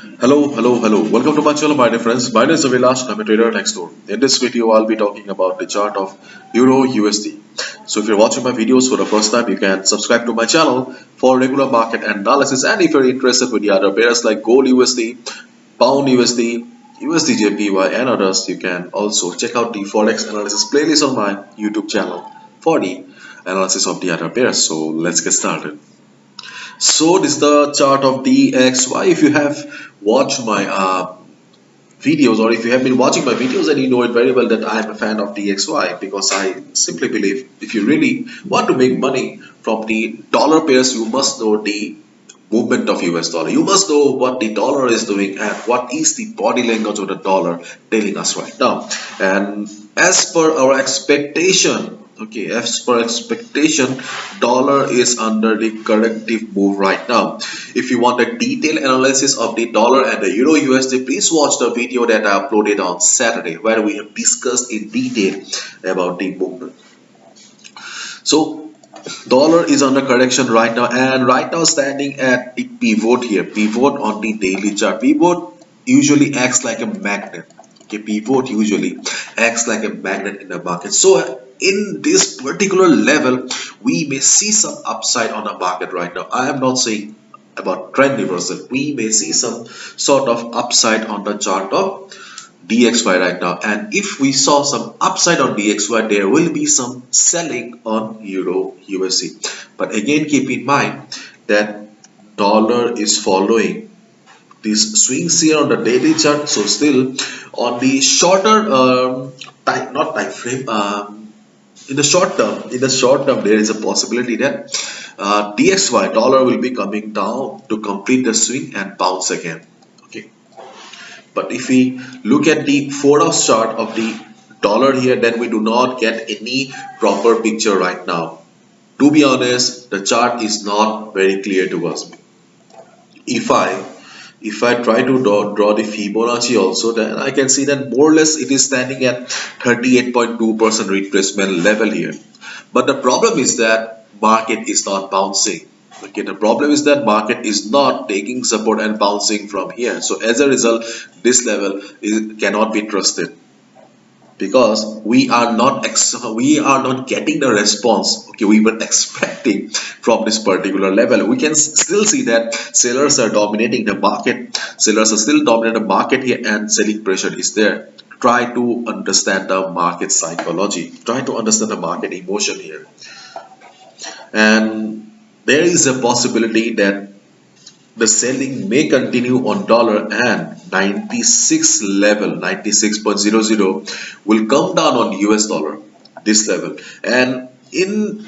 Hello. Welcome to my channel, my dear friends. My name is Avilash. I'm a trader at Explore. In this video, I'll be talking about the chart of Euro USD. So if you're watching my videos for the first time, you can subscribe to my channel for regular market analysis. And if you're interested with the other pairs like Gold USD, Pound USD, USD JPY, and others, you can also check out the Forex analysis playlist on my YouTube channel for the analysis of the other pairs. So let's get started. So this is the chart of DXY. If you have watched my videos, or if you have been watching my videos, then you know it very well that I am a fan of DXY, because I simply believe if you really want to make money from the dollar pairs, you must know the movement of US dollar. You must know what the dollar is doing and what is the body language of the dollar telling us right now. And as per our expectation, dollar is under the corrective move right now. If you want a detailed analysis of the dollar and the Euro USD, please watch the video that I uploaded on Saturday, where we have discussed in detail about the movement. So dollar is under correction right now, and right now standing at the pivot here, pivot on the daily chart. Pivot usually acts like a magnet. Okay, pivot usually acts like a magnet in the market. So in this particular level, we may see some upside on the market right now. I am not saying about trend reversal. We may see some sort of upside on the chart of DXY right now, and if we saw some upside on DXY, there will be some selling on Euro USD. But again, keep in mind that dollar is following these swings here on the daily chart. So still on the shorter time, not time frame, in the short term, there is a possibility that DXY dollar will be coming down to complete the swing and bounce again. Okay. But if we look at the 4-hour chart of the dollar here, then we do not get any proper picture right now. To be honest, the chart is not very clear to us. If I try to draw the Fibonacci also, then I can see that more or less it is standing at 38.2% retracement level here. But the problem is that market is not bouncing. Okay, the problem is that market is not taking support and bouncing from here. So as a result, this level cannot be trusted, because we are not getting the response, okay, we were expecting from this particular level. We can still see that sellers are dominating the market. Sellers are still dominating the market here, and selling pressure is there. Try to understand the market psychology, try to understand the market emotion here. And there is a possibility that the selling may continue on dollar, and 96 level, 96.00 will come down on US dollar, this level. And in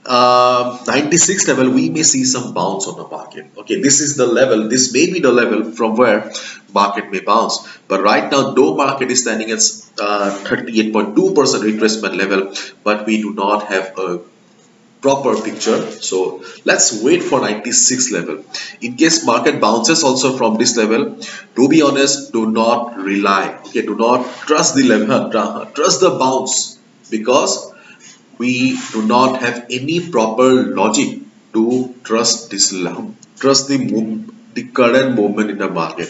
96 level, we may see some bounce on the market. Okay, this is the level, this may be the level from where market may bounce. But right now, though market is standing at 38.2% retracement level, but we do not have a proper picture. So let's wait for 96 level. In case market bounces also from this level, to be honest, do not rely, okay, do not trust the level, trust the bounce, because we do not have any proper logic to trust this trust the current movement in the market.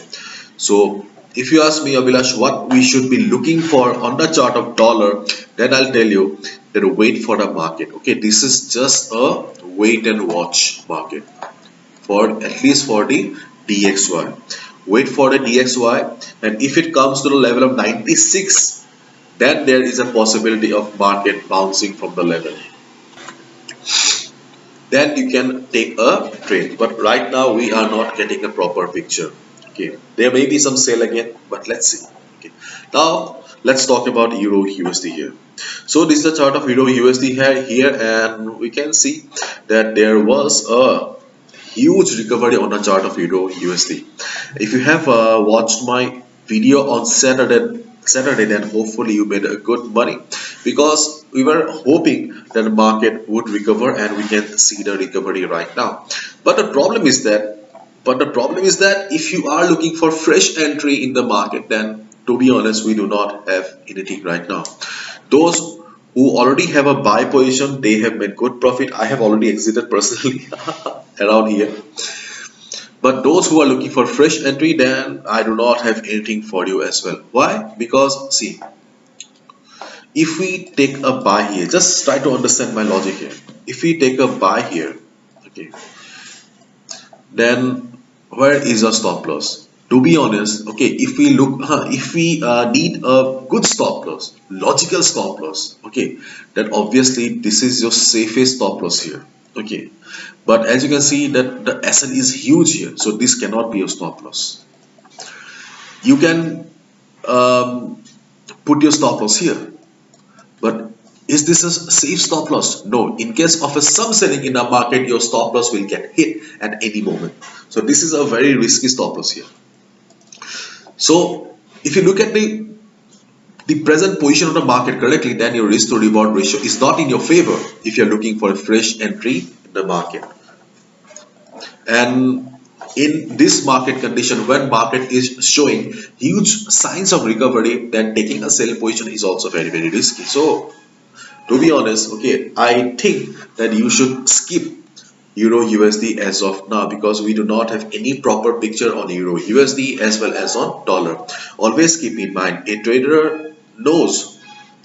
So if you ask me, Abhilash, what we should be looking for on the chart of dollar, then I'll tell you that wait for the market. Okay, this is just a wait and watch market, for at least for the DXY. Wait for the DXY, and if it comes to the level of 96, then there is a possibility of market bouncing from the level. Then you can take a trade. But right now we are not getting a proper picture. Okay, there may be some sale again, but let's see. Okay, now let's talk about Euro USD here. So this is the chart of Euro USD here, and we can see that there was a huge recovery on the chart of Euro USD. If you have watched my video on Saturday, then hopefully you made a good money, because we were hoping that the market would recover, and we can see the recovery right now. But the problem is that if you are looking for fresh entry in the market, then to be honest, we do not have anything right now. Those who already have a buy position, they have made good profit. I have already exited personally around here. But those who are looking for fresh entry, then I do not have anything for you as well. Why? Because see, if we take a buy here, just try to understand my logic here. If we take a buy here, okay, then where is our stop loss? To be honest, okay, if we look, if we need a good stop loss, logical stop loss, okay, then obviously this is your safest stop loss here, okay. But as you can see that the SL is huge here, so this cannot be your stop loss. You can put your stop loss here, but is this a safe stop loss? No. In case of a some selling in the market, your stop loss will get hit at any moment. So this is a very risky stop loss here. So if you look at the present position of the market correctly, then your risk to reward ratio is not in your favor if you're looking for a fresh entry in the market. And in this market condition, when market is showing huge signs of recovery, then taking a sell position is also very, very risky. So to be honest, okay, I think that you should skip Euro USD as of now, because we do not have any proper picture on Euro USD as well as on dollar. Always keep in mind, a trader knows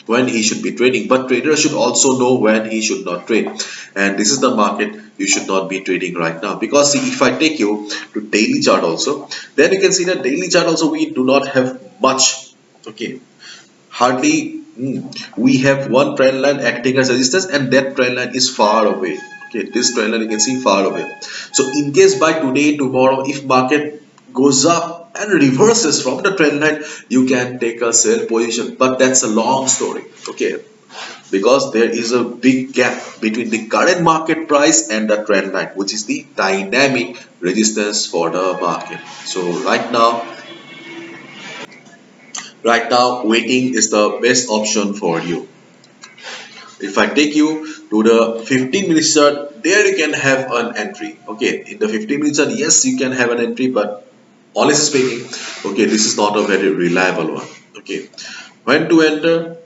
when he should be trading, but trader should also know when he should not trade. And this is the market you should not be trading right now, because see, if I take you to daily chart also, then you can see that daily chart also we do not have much, okay, hardly. We have one trend line acting as resistance, and that trend line is far away. Okay, this trend line you can see far away. So in case by today, tomorrow, if market goes up and reverses from the trend line, you can take a sell position, but that's a long story, okay, because there is a big gap between the current market price and the trend line, which is the dynamic resistance for the market. So right now waiting is the best option for you. If I take you to the 15 minutes chart, there you can have an entry. Okay, in the 15 minutes chart, yes, you can have an entry, but honestly speaking, okay, this is not a very reliable one. Okay, when to enter?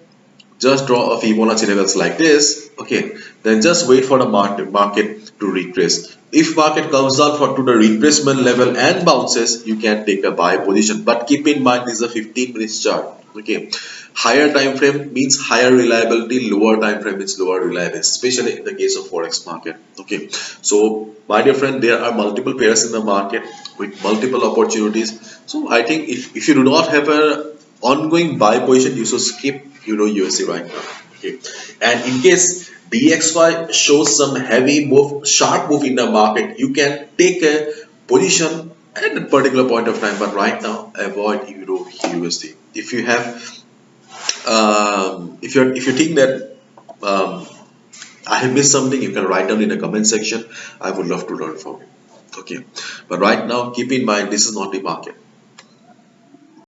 Just draw a Fibonacci levels like this. Okay, then just wait for the market to retrace. If market comes down to the retracement level and bounces, you can take a buy position. But keep in mind, this is a 15 minutes chart. Okay, higher time frame means higher reliability, lower time frame means lower reliability, especially in the case of Forex market. Okay, so my dear friend, there are multiple pairs in the market with multiple opportunities. So I think if you do not have a ongoing buy position, you should skip Euro USD right now. Okay, and in case DXY shows some heavy move, sharp move in the market, you can take a position at a particular point of time. But right now, avoid Euro USD. If you have, if you think that I have missed something, you can write down in the comment section. I would love to learn from you. Okay, but right now, keep in mind, this is not the market.